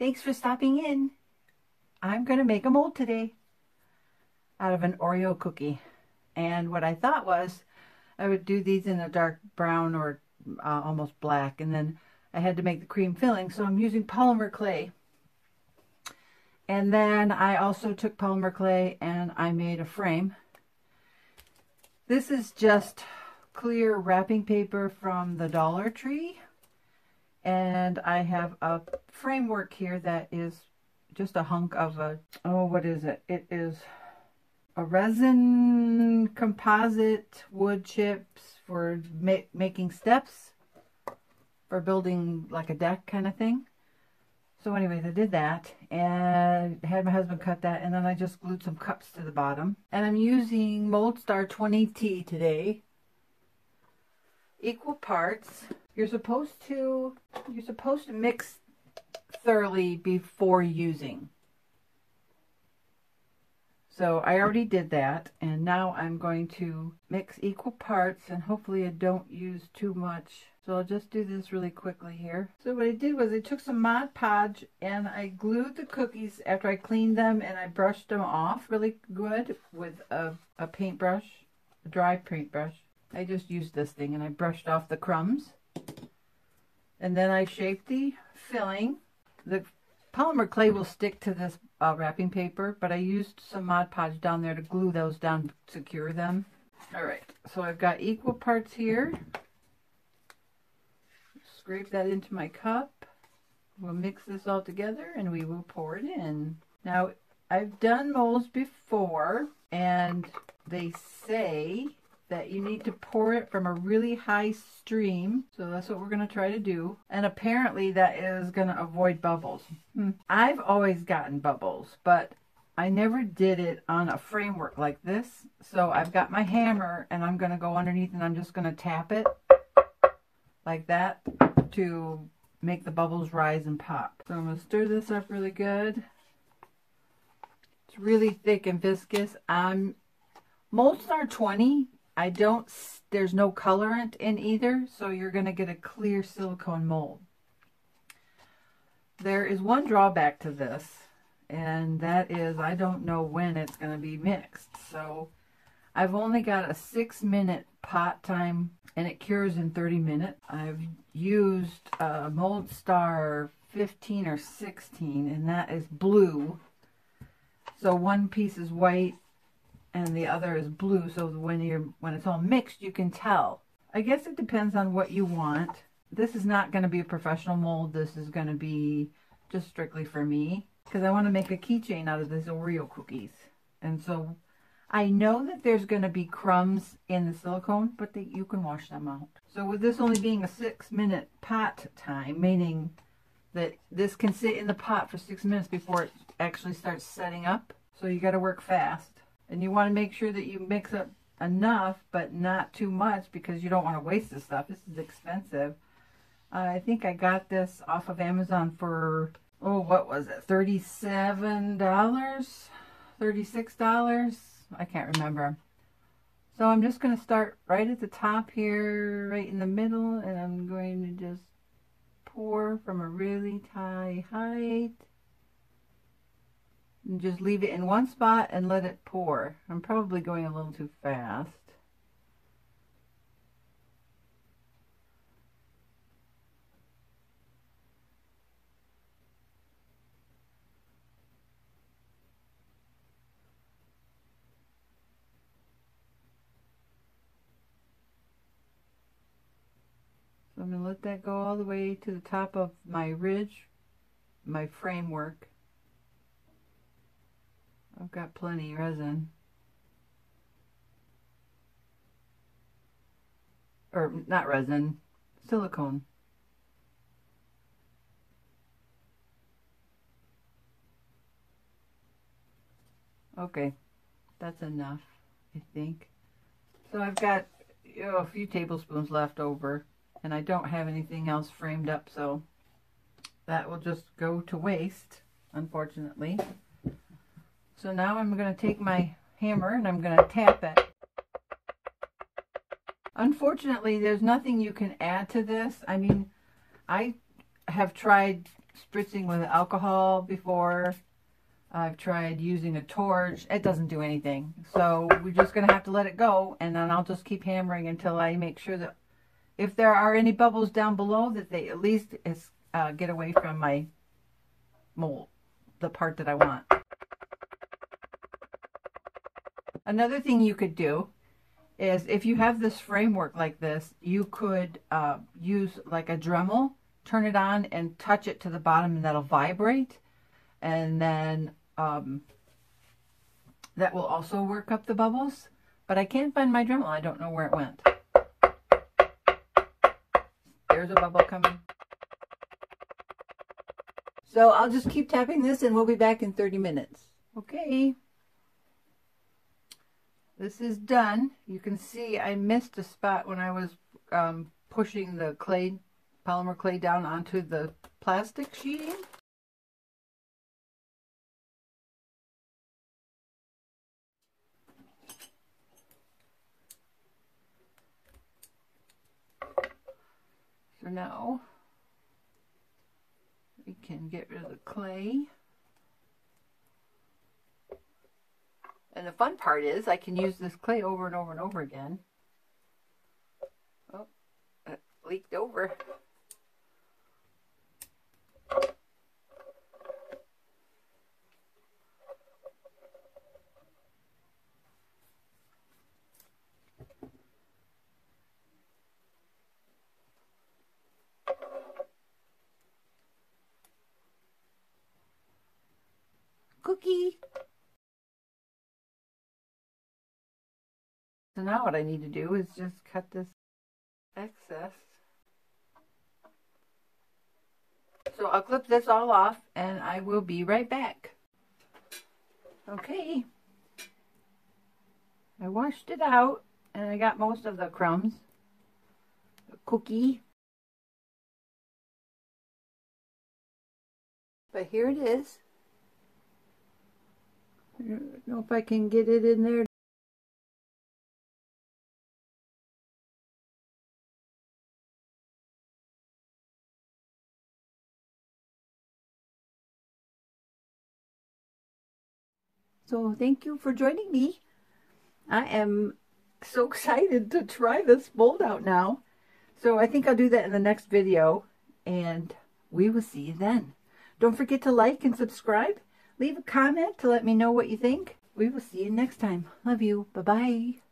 Thanks for stopping in. I'm going to make a mold today out of an Oreo cookie. And what I thought was I would do these in a dark brown or almost black. And then I had to make the cream filling, so I'm using polymer clay. And then I also took polymer clay and I made a frame. This is just clear wrapping paper from the Dollar Tree. And I have a framework here that is just a hunk of a, oh, what is it? It is a resin composite wood chips for making steps, for building like a deck kind of thing. So anyways, I did that and had my husband cut that, and then I just glued some cups to the bottom. And I'm using Mold Star 20T today. Equal parts. You're supposed to mix thoroughly before using. So I already did that, and now I'm going to mix equal parts, and hopefully I don't use too much. So I'll just do this really quickly here. So what I did was I took some Mod Podge and I glued the cookies after I cleaned them, and I brushed them off really good with a paintbrush, a dry paintbrush. I just used this thing and I brushed off the crumbs. And then I shaped the filling. The polymer clay will stick to this wrapping paper, but I used some Mod Podge down there to glue those down, secure them. All right, so I've got equal parts here. Scrape that into my cup. We'll mix this all together and we will pour it in. Now, I've done molds before, and they say that you need to pour it from a really high stream. So that's what we're going to try to do. And apparently that is going to avoid bubbles. I've always gotten bubbles, but I never did it on a framework like this. So I've got my hammer and I'm going to go underneath and I'm just going to tap it like that to make the bubbles rise and pop. So I'm going to stir this up really good. It's really thick and viscous. Mold Star 20. There's no colorant in either, so you're going to get a clear silicone mold. There is one drawback to this, and that is I don't know when it's going to be mixed. So I've only got a 6-minute pot time, and it cures in 30 minutes. I've used Mold Star 15 or 16, and that is blue. So one piece is white and the other is blue, so when it's all mixed, you can tell. I guess it depends on what you want. This is not going to be a professional mold. This is going to be just strictly for me, because I want to make a keychain out of these Oreo cookies. And so I know that there's going to be crumbs in the silicone, but you can wash them out. So with this only being a 6-minute pot time, meaning that this can sit in the pot for 6 minutes before it actually starts setting up. So you got to work fast. And you want to make sure that you mix up enough, but not too much, because you don't want to waste this stuff. This is expensive. I think I got this off of Amazon for, oh, what was it? $37? $36? I can't remember. So I'm just going to start right at the top here, right in the middle, and I'm going to just pour from a really high height. And just leave it in one spot and let it pour. I'm probably going a little too fast. So I'm going to let that go all the way to the top of my ridge, my framework. I've got plenty of resin. Or not resin, silicone. Okay, that's enough, I think. So I've got a few tablespoons left over, and I don't have anything else framed up, so that will just go to waste, unfortunately. So now I'm going to take my hammer and I'm going to tap it. Unfortunately, there's nothing you can add to this. I mean, I have tried spritzing with alcohol before. I've tried using a torch. It doesn't do anything. So we're just going to have to let it go, and then I'll just keep hammering until I make sure that if there are any bubbles down below, that they at least get away from my mold, the part that I want. Another thing you could do is, if you have this framework like this, you could use like a Dremel, turn it on and touch it to the bottom, and that'll vibrate. And then that will also work up the bubbles. But I can't find my Dremel. I don't know where it went. There's a bubble coming. So I'll just keep tapping this and we'll be back in 30 minutes. Okay. This is done. You can see I missed a spot when I was pushing the clay, polymer clay down onto the plastic sheeting. So now we can get rid of the clay. And the fun part is I can use this clay over and over and over again. Oh, it leaked over. Cookie. So now what I need to do is just cut this excess. So I'll clip this all off and I will be right back. Okay. I washed it out and I got most of the crumbs. The cookie. But here it is. I don't know if I can get it in there. So thank you for joining me. I am so excited to try this mold out now. So I think I'll do that in the next video, and we will see you then. Don't forget to like and subscribe. Leave a comment to let me know what you think. We will see you next time. Love you. Bye-bye.